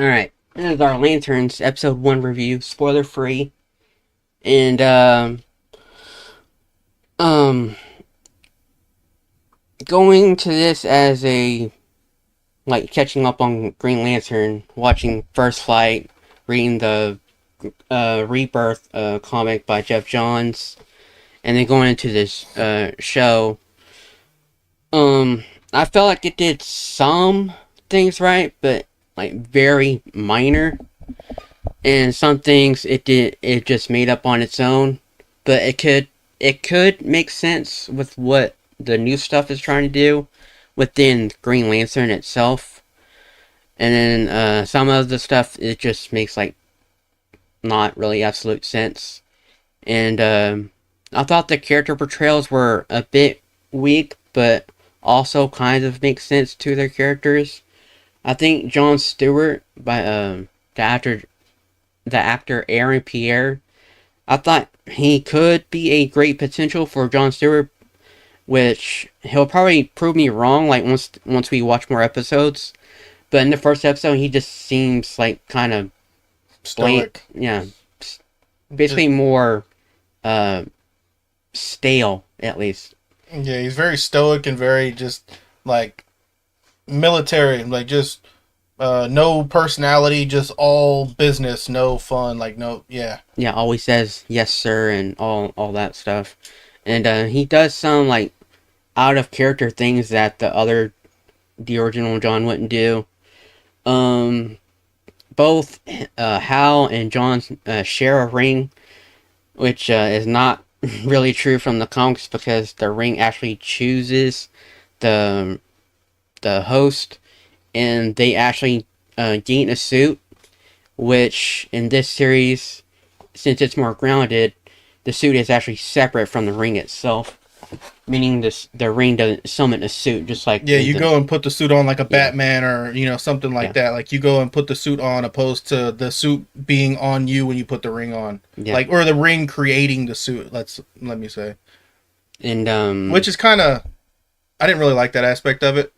Alright, this is our Lanterns episode 1 review, spoiler free. And, um, going to this as catching up on Green Lantern, watching First Flight, reading the, Rebirth, comic by Jeff Johns, and then going into this, show. I felt like it did some things right, but, very minor. And some things it just made up on its own, but it could make sense with what the new stuff is trying to do within Green Lantern itself. And then some of the stuff it just makes not really absolute sense. And I thought the character portrayals were a bit weak, but also kind of make sense to their characters. I think Jon Stewart, by the actor Aaron Pierre, I thought he could be a great potential for Jon Stewart, which he'll probably prove me wrong. Once we watch more episodes, but in the first episode, he just seems kind of Stoic. yeah, basically more uh stale at least. Yeah, he's very stoic and very just like military, just no personality, just all business, no fun, no, yeah. Yeah, always says yes sir and all that stuff, and he does some out of character things that the original John wouldn't do. Um, Both Hal and John share a ring, which is not really true from the comics because the ring actually chooses the host, and they actually gain a suit, which in this series, since it's more grounded, the suit is actually separate from the ring itself, meaning the ring doesn't summon a suit, just like Yeah, you go and put the suit on like a Batman or something like yeah, that. Like you go and put the suit on opposed to the suit being on you when you put the ring on. yeah, Or the ring creating the suit. Let me say. and Which is kind of, I didn't really like that aspect of it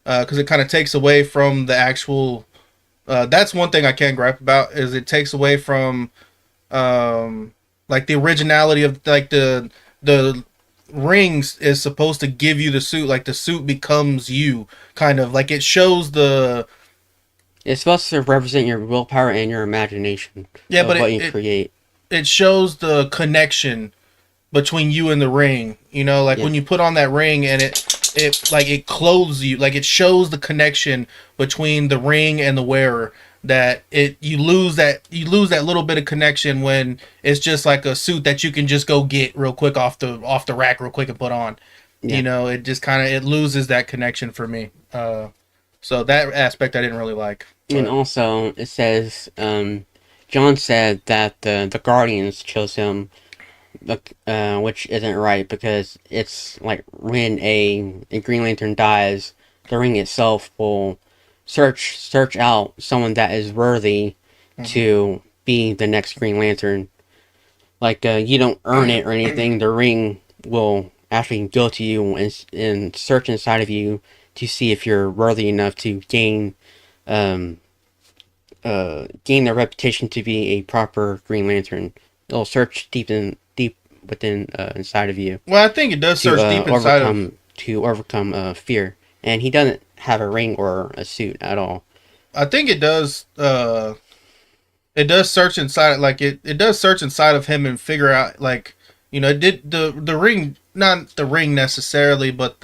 because it kind of takes away from the actual. That's one thing I can gripe about is it takes away from the originality of the rings is supposed to give you the suit, the suit becomes you, kind of it shows the. It's supposed to represent your willpower and your imagination Yeah, of but what you create. it shows the connection between you and the ring, Yeah, when you put on that ring and it clothes you, it shows the connection between the ring and the wearer, that you lose that little bit of connection when it's just like a suit that you can just go get real quick off the rack real quick and put on. yeah. It just kind of it loses that connection for me. So that aspect I didn't really like. And also, it says, John said that the Guardians chose him, which isn't right because it's when a Green Lantern dies, the ring itself will search out someone that is worthy to be the next Green Lantern. You don't earn it or anything. The ring will actually go to you and search inside of you to see if you're worthy enough to um, gain the reputation to be a proper Green Lantern. It'll search deep within inside of you Well, I think it does search deep inside of. to overcome fear. And he doesn't have a ring or a suit at all. I think it does. It does search inside. It does search inside of him and figure out. It did the ring, not the ring necessarily, but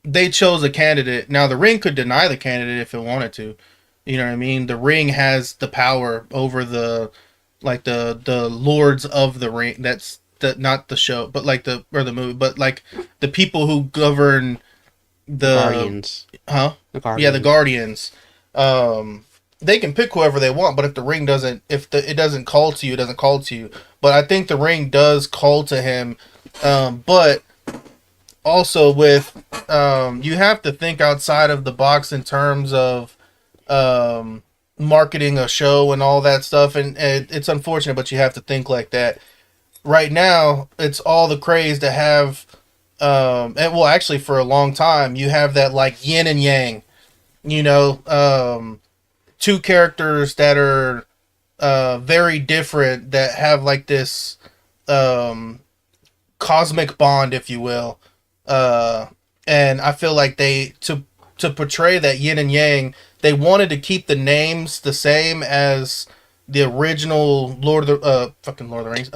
they chose a candidate. Now the ring could deny the candidate if it wanted to. You know what I mean? The ring has the power over the lords of the ring. That's not the show, but the movie, but the people who govern the Guardians. huh? The Guardians. Yeah, the Guardians. They can pick whoever they want, but if the ring doesn't, it doesn't call to you, it doesn't call to you. But I think the ring does call to him. But also with you have to think outside of the box in terms of marketing a show and all that stuff, and it's unfortunate, but you have to think like that. Right now, it's all the craze to have, and well, actually, for a long time, you have that yin and yang you know, two characters that are very different that have like this um, cosmic bond, if you will. Uh, and I feel like they to portray that yin and yang, they wanted to keep the names the same as the original Lord of the fucking Lord of the Rings,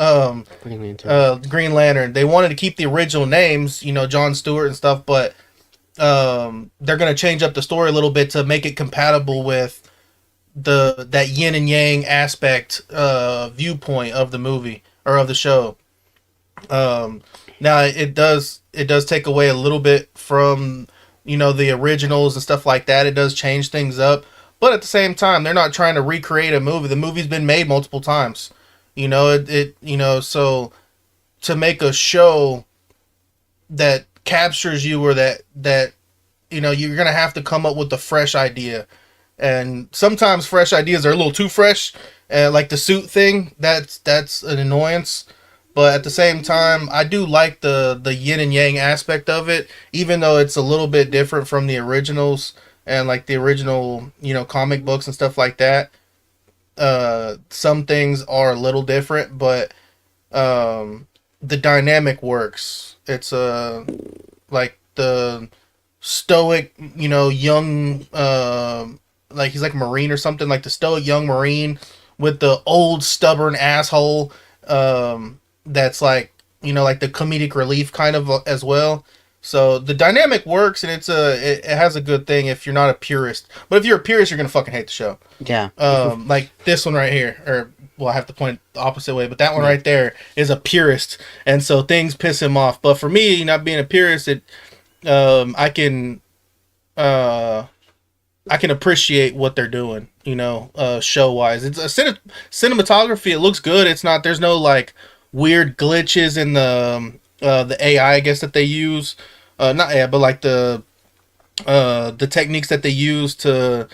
Green Lantern. Green Lantern. They wanted to keep the original names, you know, John Stewart and stuff, but they're gonna change up the story a little bit to make it compatible with the that yin and yang aspect viewpoint of the movie or of the show. Um, Now it does take away a little bit from the originals and stuff like that. It does change things up, but at the same time, they're not trying to recreate a movie. The movie's been made multiple times. So to make a show that captures you or that you're gonna have to come up with a fresh idea, and sometimes fresh ideas are a little too fresh, like the suit thing. That's an annoyance. But at the same time, I do like the yin and yang aspect of it, even though it's a little bit different from the originals and like the original comic books and stuff like that. Some things are a little different, but the dynamic works. It's like the stoic, young, like he's like a marine or something, like the stoic young marine with the old stubborn asshole. That's like like the comedic relief kind of as well. So the dynamic works, and it has a good thing if you're not a purist. But if you're a purist, you're gonna fucking hate the show. Yeah. Like this one right here, or well, I have to point the opposite way, but that one Yeah. right there is a purist, and so things piss him off. But for me, not being a purist, I can uh, I can appreciate what they're doing. Show wise, it's cinematography. It looks good. It's not. There's no like weird glitches in the AI, I guess that they use. Not AI, but like the techniques that they use to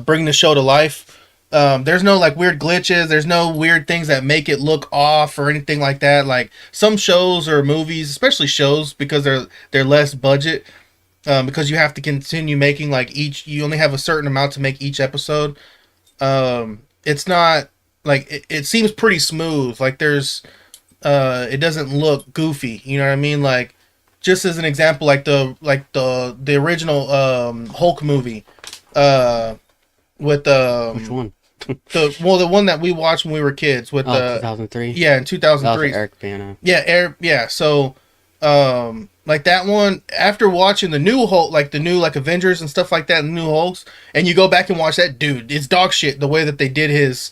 bring the show to life. There's no like weird glitches. There's no weird things that make it look off or anything like that. Like some shows or movies, especially shows, because they're less budget. Because you have to continue making like you only have a certain amount to make each episode. It's not like it seems pretty smooth. Like it doesn't look goofy. You know what I mean? Like just as an example, like the original Hulk movie, with Which one? the one that we watched when we were kids with Oh, 2003. yeah, in That was 2003. Eric Bana. Yeah, yeah. So, like that one, after watching the new Hulk, like the new like Avengers and stuff like that, and the new Hulks, and you go back and watch that, dude, it's dog shit. The way that they did his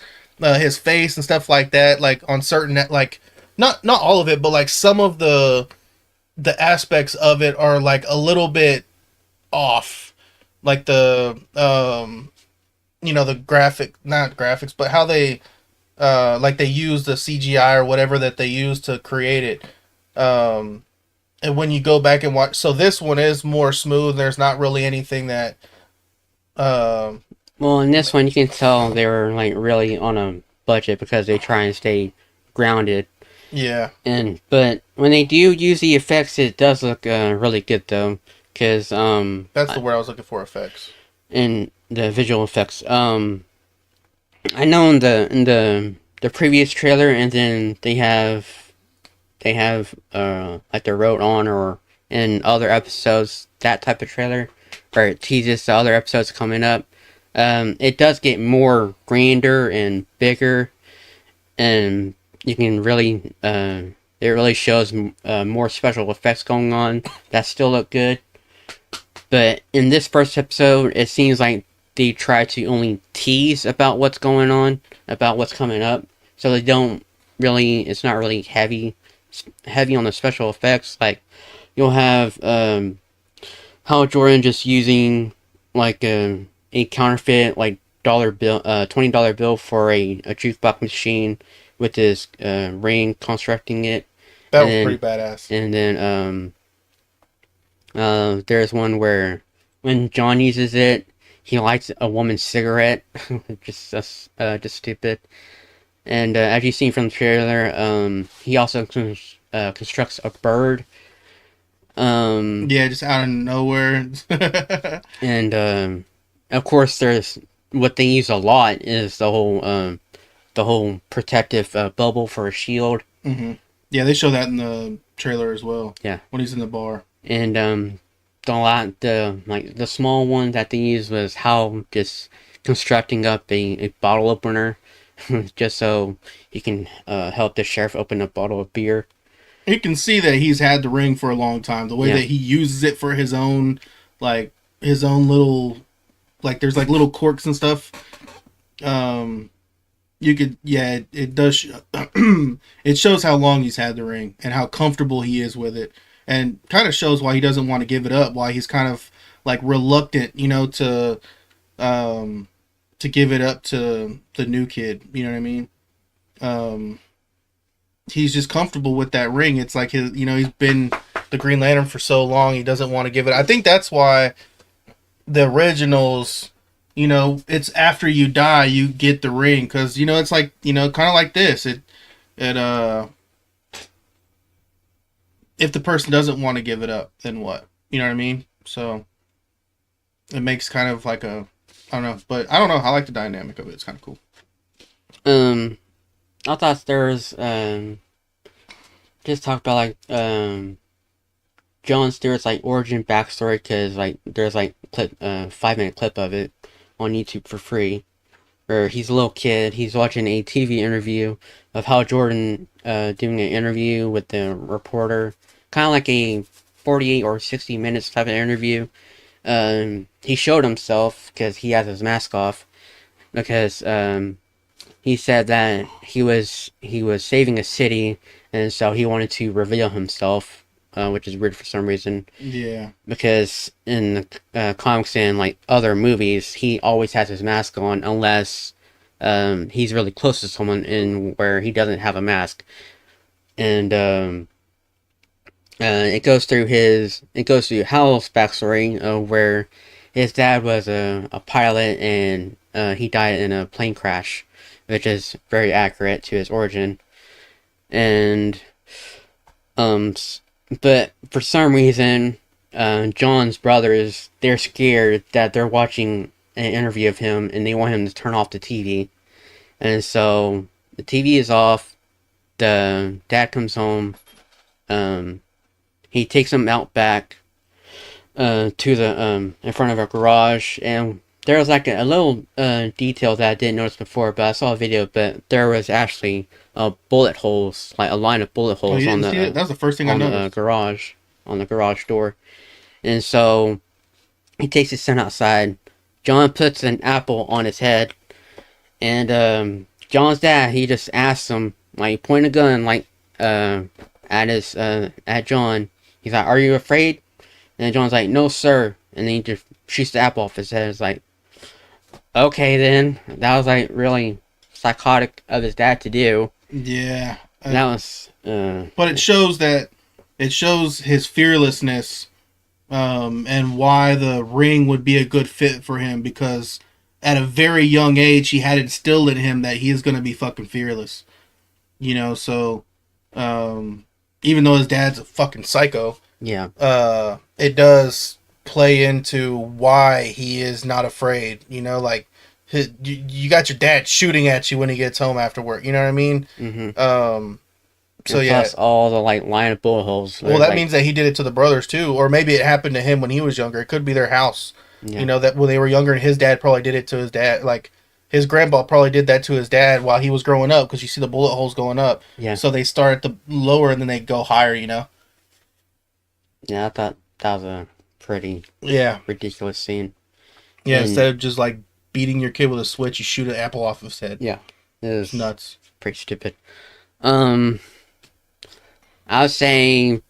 face and stuff like that, like on certain like not all of it, but like some of the aspects of it are like a little bit off, like the graphic, not graphics, but how they like they use the CGI or whatever that they use to create it. And when you go back and watch, so this one is more smooth. There's not really anything that um Well, in this one, you can tell they were like really on a budget because they try and stay grounded. yeah, But when they do use the effects, it does look really good though. Cause that's the word I was looking for, effects. in the visual effects, I know in the previous trailer, and then they have like the Road On or in other episodes, that type of trailer, where it teases the other episodes coming up. It does get more grander and bigger, and you can really it really shows more special effects going on that still look good. But in this first episode, it seems like they try to only tease about what's going on, about what's coming up, so they don't really. It's not really heavy on the special effects. Like you'll have Hal Jordan just using like a counterfeit like dollar bill, $20 bill for a jukebox machine with his ring, constructing it, That and was then pretty badass. there's one where when John uses it, he lights a woman's cigarette, just stupid. And as you've seen from the trailer, he also constructs a bird. Um, Yeah, just out of nowhere. and of course, there's what they use a lot is the whole protective bubble for a shield. Mm-hmm. Yeah, they show that in the trailer as well Yeah, when he's in the bar. and the small one that they used was how just constructing up a bottle opener, just so he can help the sheriff open a bottle of beer. You can see that he's had the ring for a long time. The way Yeah, that he uses it for his own, like his own little, like there's like little corks and stuff. Um, you could, yeah, it does. It shows how long he's had the ring and how comfortable he is with it, and kind of shows why he doesn't want to give it up. Why he's kind of like reluctant, um, to give it up to the new kid. You know what I mean? Um, he's just comfortable with that ring. It's like he's been the Green Lantern for so long. He doesn't want to give it. I think that's why the originals, it's after you die you get the ring because it's like kind of like this. It if the person doesn't want to give it up, then what? You know what I mean? So it makes kind of like a I don't know, but I don't know. I like the dynamic of it. It's kind of cool. um, I thought there was just talk about John Stewart's like origin backstory because like there's like 5 minute clip of it on YouTube for free. Where he's a little kid, he's watching a TV interview of Hal Jordan doing an interview with the reporter, kind of like a 48 or 60 minutes type of interview. He showed himself because he has his mask off because he said that he was saving a city and so he wanted to reveal himself, which is weird for some reason Yeah. because in the comics and like other movies, he always has his mask on unless he's really close to someone in where he doesn't have a mask, and it goes through Hal's backstory where his dad was a pilot and he died in a plane crash, which is very accurate to his origin, and um, but for some reason, John's brothers they're scared that they're watching an interview of him and they want him to turn off the TV. And so the TV is off. The dad comes home. Um, he takes him out back to the in front of a garage, and there was like a little detail that I didn't notice before, but I saw a video. But there was actually bullet holes, like a line of bullet Oh, holes you didn't see it? That's the first thing I on the noticed. garage on the garage door. And so he takes his son outside. John puts an apple on his head, and John's dad he just asks him like point a gun like at John. He's like, "Are you afraid?" And John's like, "No, sir." And then he just shoots the apple off his head. It's like, okay, then that was like really psychotic of his dad to do. Yeah. And that was But it shows his fearlessness, and why the ring would be a good fit for him because at a very young age he had instilled in him that he is going to be fucking fearless. So um, even though his dad's a fucking psycho, yeah. it does play into why he is not afraid. Like you got your dad shooting at you when he gets home after work. You know what I mean? Mm-hmm. So And yeah. plus all the like line of bullet holes. Well, that Like, means that he did it to the brothers too, or maybe it happened to him when he was younger. It could be their house. yeah, That when they were younger, and his dad probably did it to his dad. Like his grandpa probably did that to his dad while he was growing up, because you see the bullet holes going up. yeah, So they start at the lower and then they go higher. yeah. I thought that was a pretty Yeah, ridiculous scene. yeah. And Instead of just like beating your kid with a switch, you shoot an apple off his head. yeah, it It's was nuts. pretty stupid. Um, I was saying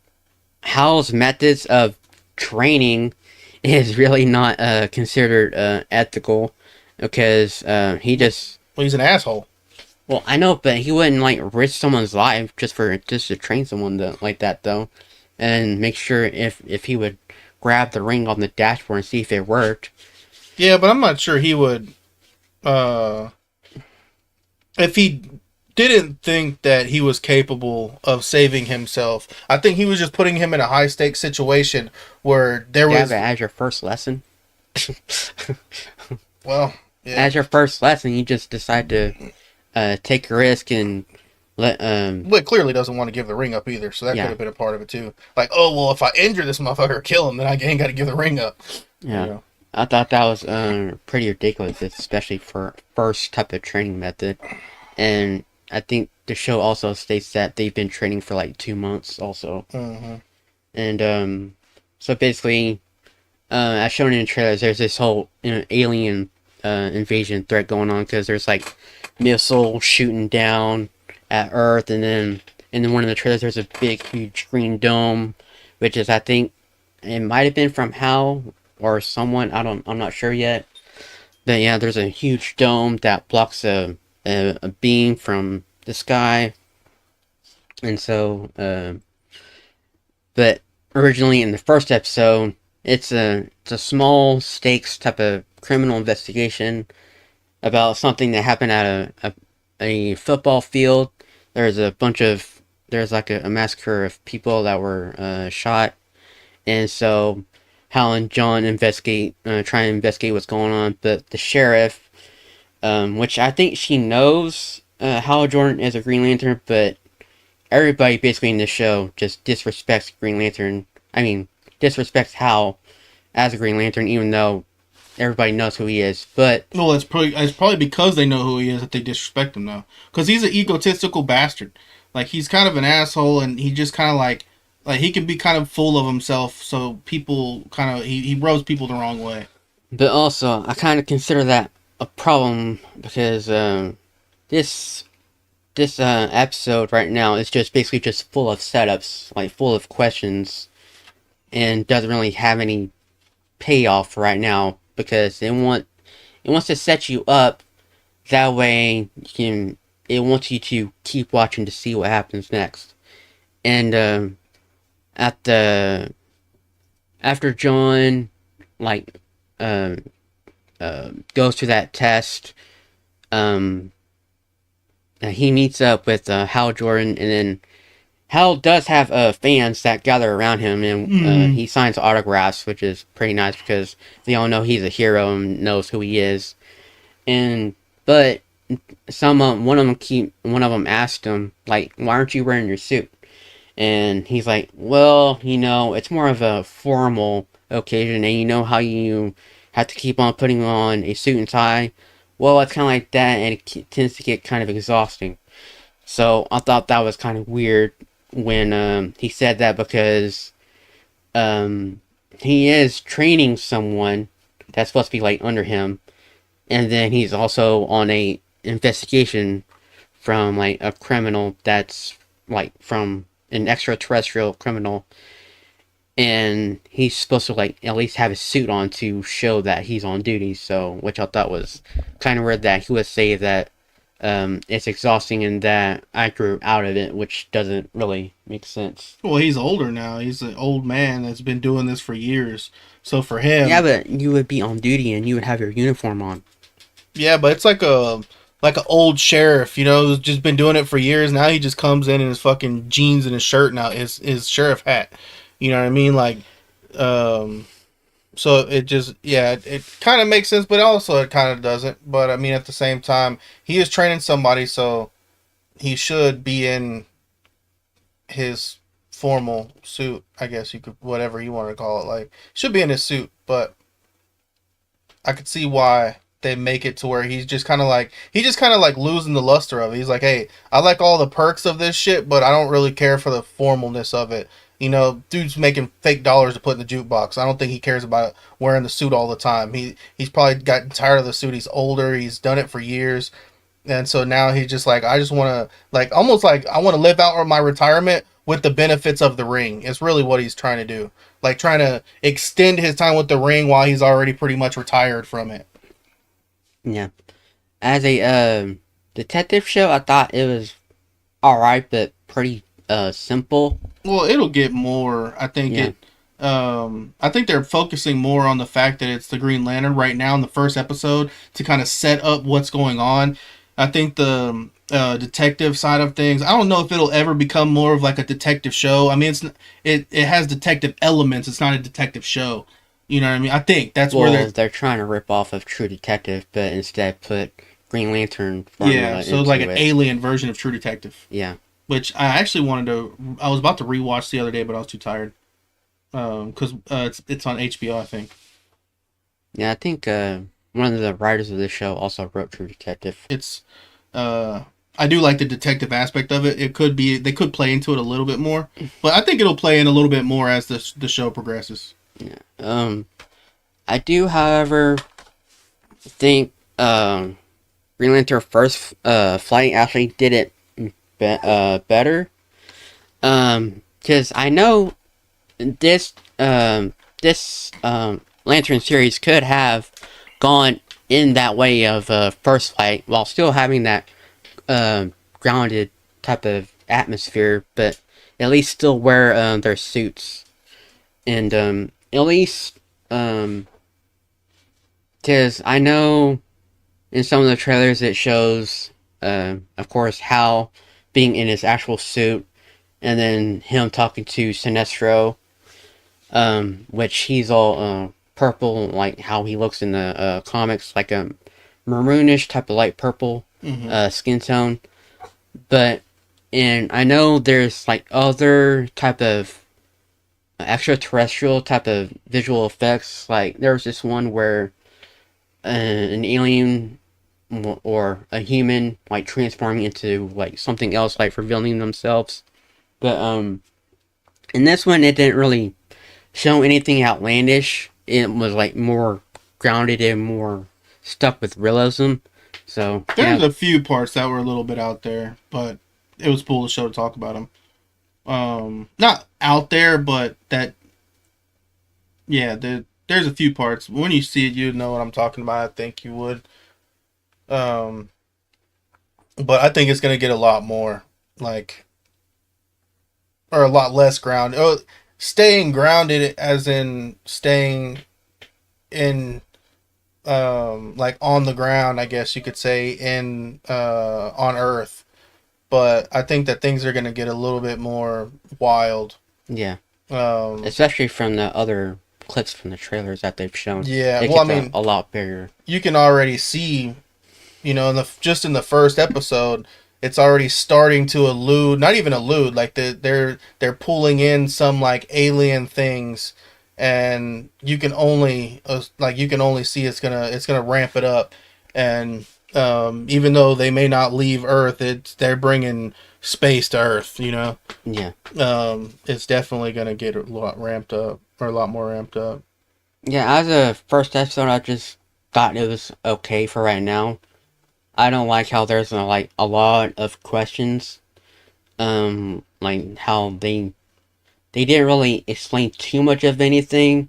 Hal's methods of training is really not considered ethical because he just Well, he's an asshole. well I know, but he wouldn't like risk someone's life just to train someone like that though, and make sure if he would grab the ring on the dashboard and see if it worked. Yeah, but I'm not sure he would. Uh, if he didn't think that he was capable of saving himself, I think he was just putting him in a high stakes situation where there Yeah, was. but as your first lesson. Well, yeah. As your first lesson, you just decide to take a risk and let But clearly doesn't want to give the ring up either, so that could yeah, have been a part of it too. Like, oh well, if I injure this motherfucker or kill him, then I ain't got to give the ring up. You yeah. know. I thought that was pretty ridiculous, especially for first type of training method. And I think the show also states that they've been training for like 2 months also. Mm-hmm. And so basically, as shown in the trailers, there's this whole alien invasion threat going on because there's like missiles shooting down at Earth, and then one of the trailers there's a big huge green dome, which is I think it might have been from Hal or someone I'm not sure yet. But yeah, there's a huge dome that blocks a beam from the sky, and so but originally in the first episode, it's a small stakes type of criminal investigation about something that happened at a football field. There's a bunch of there's like a massacre of people that were shot, and so Hal and John try and investigate what's going on. But the sheriff, which I think she knows Hal Jordan is a Green Lantern, but everybody basically in this show just disrespects Green Lantern. I mean, disrespects Hal as a Green Lantern, even though everybody knows who he is. But Well, it's probably because they know who he is that they disrespect him now. Because he's an egotistical bastard. Like he's kind of an asshole, and he just kind of like he can be kind of full of himself. So people kind of he rubs people the wrong way. also, I kind of consider that a problem because this episode right now is just basically just full of setups, like full of questions, and doesn't really have any payoff right now because it wants to set you up. That way, it wants you to keep watching to see what happens next. And at the after John like uh, goes through that test, um, he meets up with Hal Jordan, and then Hal does have fans that gather around him, and Mm. he signs autographs, which is pretty nice because they all know he's a hero and knows who he is. And but one of them asked him like, "Why aren't you wearing your suit?" And he's like, "Well, it's more of a formal occasion, and you know how you have to keep on putting on a suit and tie. Well, it's kind of like that, and it tends to get kind of exhausting." So I thought that was kind of weird when he said that because um, he is training someone that's supposed to be like under him, and then he's also on a investigation from like a criminal that's like from an extraterrestrial criminal, and he's supposed to like at least have a suit on to show that he's on duty. So, which I thought was kind of weird that he would say that it's exhausting and that I grew out of it, which doesn't really make sense. Well, he's older now. He's an old man that's been doing this for years. So for Yeah, him, but you would be on duty and you would have your uniform on. yeah, but it's like an old sheriff, who's just been doing it for years. Now he just comes in his fucking jeans and his shirt, now his sheriff hat. You know what I mean? Like, um, so it just it kind of makes sense, but also it kind of doesn't. But I mean, at the same time, he is training somebody, so he should be in his formal suit. I guess you could whatever you want to call it. Like, should be in his suit, but I could see why they make it to where he's just kind of like losing the luster of it. He's like, hey, I like all the perks of this shit, but I don't really care for the formalness of it. Dude's making fake dollars to put in the jukebox. I don't think he cares about wearing the suit all the time. He's probably gotten tired of the suit. He's older. He's done it for years, and so now he's just like, I just want to like almost like I want to live out my retirement with the benefits of the ring. It's really what he's trying to do. Like trying to extend his time with the ring while he's already pretty much retired from it. Yeah. As a detective show, I thought it was alright, but pretty simple. Well, it'll get more. Yeah. I think they're focusing more on the fact that it's the Green Lantern right now in the first episode to kind of set up what's going on. I think the detective side of things. I don't know if it'll ever become more of like a detective show. I mean, it has detective elements. It's not a detective show. You know what I mean? I think that's where Well, they're. they're trying to rip off of True Detective, but instead put Green Lantern Yeah, formula so like into an it. alien version of True Detective, Yeah. which I actually wanted to. I was about to rewatch the other day, but I was too tired. Because it's on HBO, I think. Yeah, I think one of the writers of the show also wrote True Detective. It's uh, I do like the detective aspect of it. It could be they could play into it a little bit more, but I think it'll play in a little bit more as the show progresses. Yeah. I do, however, think Green Lantern first flight actually did it better. Because I know this Lantern series could have gone in that way of first flight while still having that grounded type of atmosphere, but at least still wear their suits and at least because I know in some of the trailers it shows of course Hal being in his actual suit and then him talking to Sinestro, which he's all purple, like how he looks in the comics, like a maroonish type of light purple Mm-hmm. skin tone. But and I know there's like other type of extraterrestrial type of visual effects. Like there was this one where an alien or a human like transforming into like something else, like revealing themselves. But in this one, it didn't really show anything outlandish. It was like more grounded and more stuck with realism. So There's yeah, a few parts that were a little bit out there, but it was cool to show to talk about them. Not out there, but that yeah, there's a few parts. When you see it, you know what I'm talking about. I think you would. Um, but I think it's gonna get a lot more like or a lot less grounded. Oh, staying grounded as in staying in like on the ground, I guess you could say in on Earth. But I think that things are gonna get a little bit more wild. yeah, Um, especially from the other clips from the trailers that they've shown, yeah, it well, I gets mean, a lot bigger. you can already see, you know, in the just in the first episode, it's already starting to allude, not even allude, like they're pulling in some like alien things, and you can only see it's gonna ramp it up, and even though they may not leave Earth, they're bringing space to Earth, you know. Yeah, It's definitely gonna get a lot ramped up or a lot more ramped up. yeah. As a first episode, I just thought it was okay for right now. I don't like how there's like a lot of questions. Like how they didn't really explain too much of anything.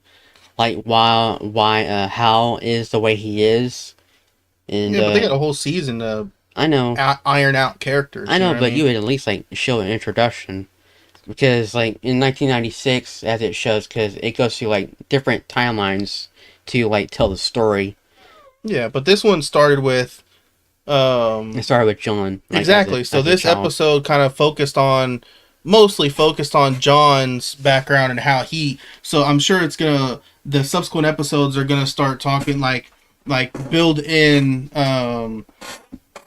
Like why Hal is the way he is, and Yeah, but they got a whole season to I know, iron out characters. You know what I but mean? you would at least like show an introduction because like in 1996, as it shows, because it goes through like different timelines to like tell the story. Yeah, but this one started with It um started with John, like exactly. So as a this child. episode kind of mostly focused on John's background and how he. So I'm sure it's gonna the subsequent episodes are gonna start talking like build in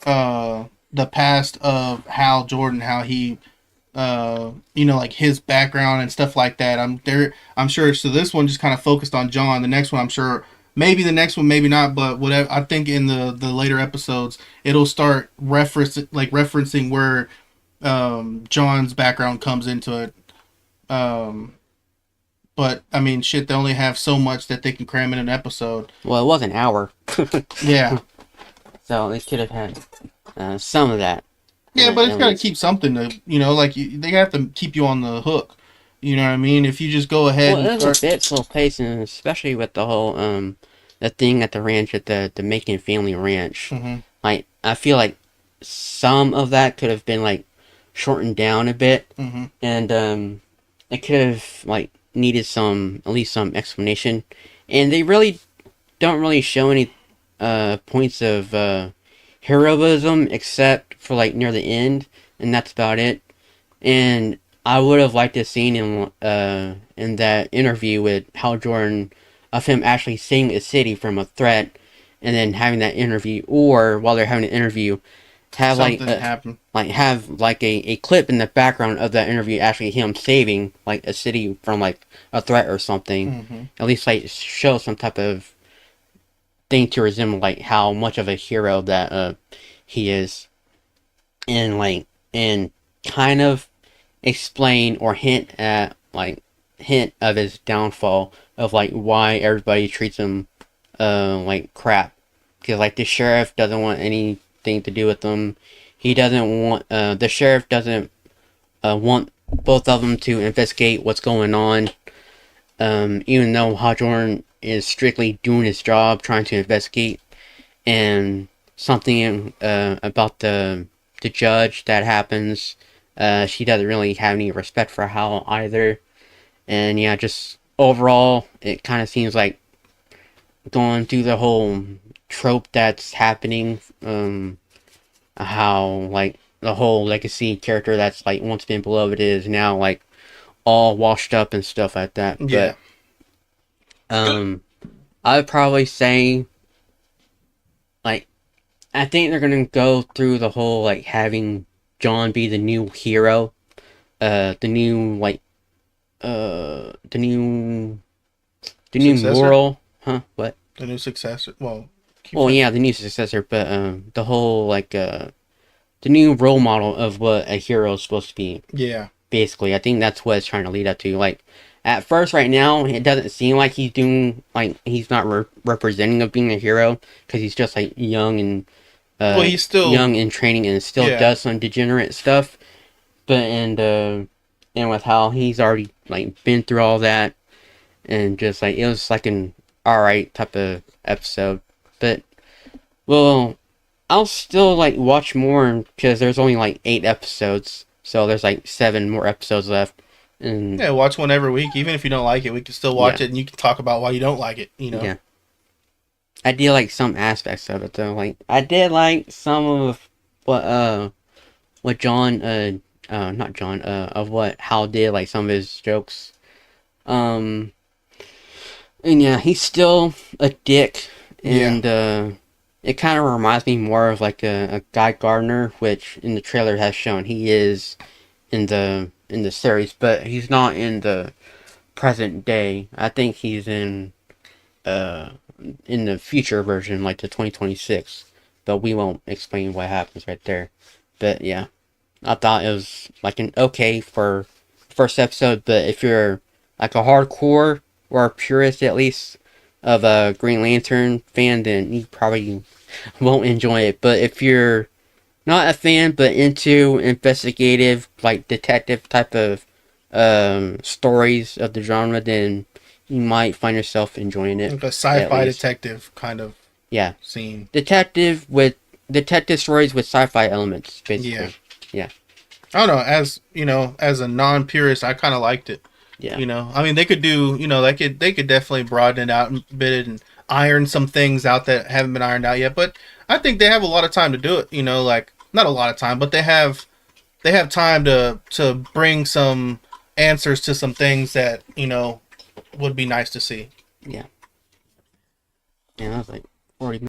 the past of Hal Jordan, how he you know, like his background and stuff like that. I'm sure. So this one just kind of focused on John. The next one, I'm sure, maybe the next one, maybe not, but whatever. I think in the later episodes, it'll start referencing where John's background comes into it. Um, but I mean, shit, they only have so much that they can cram in an episode. Well, it was an hour, Yeah, so they could have had some of that yeah, but it's at got to least. keep something to like they have to keep you on the hook. You know what I mean? If you just go ahead Well, and it was a start, bit slow paced, and especially with the whole the thing at the ranch at the Macon family ranch. Mhm. Like I feel like some of that could have been like shortened down a bit, Mhm. and it could have like needed some at least some explanation. And they really don't really show any points of heroism except for like near the end, and that's about it. And I would have liked to have seen in that interview with Hal Jordan of him actually saving a city from a threat, and then having that interview, or while they're having an interview, have Something happened. have like a clip in the background of that interview, actually him saving like a city from like a threat or something. Mm-hmm. At least like show some type of thing to resemble like how much of a hero that he is, and and kind of explain or hint of his downfall, of like why everybody treats him like crap, because like the sheriff doesn't want anything to do with them. He doesn't want the sheriff doesn't want both of them to investigate what's going on, even though Hawthorne is strictly doing his job trying to investigate. And something about the judge that happens, she doesn't really have any respect for Hal either. And yeah, just overall, it kind of seems like going through the whole trope that's happening. How like the whole legacy character that's like once been beloved is now like all washed up and stuff like that. Yeah. But I'd probably say like I think they're gonna go through the whole like having John be the new hero, the new like the new Successor. moral, huh? What? The new successor. Well, keep Well, going. yeah, the new successor, but the whole like the new role model of what a hero is supposed to be. Yeah. Basically, I think that's what it's trying to lead up to. Like at first, right now, it doesn't seem like he's doing like he's not representing of being a hero, because he's just like Well, he's still. young in training, and still Yeah. does some degenerate stuff. But and with how he's already like been through all that, and just like it was like an alright type of episode. But well, I'll still like watch more, because there's only like 8 episodes, so there's like 7 more episodes left. And Yeah, watch one every week. Even if you don't like it, we can still watch yeah, it, and you can talk about why you don't like it. You know. yeah. I did like some aspects of it though. Like I did like some of what what John not John of what Hal did, like some of his jokes. Um and yeah, he's still a dick, Yeah. and it kind of reminds me more of like a Guy Gardner, which in the trailer has shown he is in the series, but he's not in the present day. I think he's uh in the future version, like the 2026. But we won't explain what happens right there. But yeah, I thought it was like an okay for first episode. But if you're like a hardcore or a purist at least of a Green Lantern fan, then you probably won't enjoy it. But if you're not a fan but into investigative, like detective type of stories of the genre, then you might find yourself enjoying it. Like a At sci-fi least, detective kind of yeah, scene. detective stories with sci-fi elements, Yeah. basically. Yeah, I don't know. As you know, as a non-purist, I kind of liked it. yeah, You know, I mean, they could do. You know, they could definitely broaden it out a bit and iron some things out that haven't been ironed out yet. But I think they have a lot of time to do it. You know, like not a lot of time, but they have time to bring some answers to some things that would be nice to see. yeah. Yeah, that was like 40 minutes.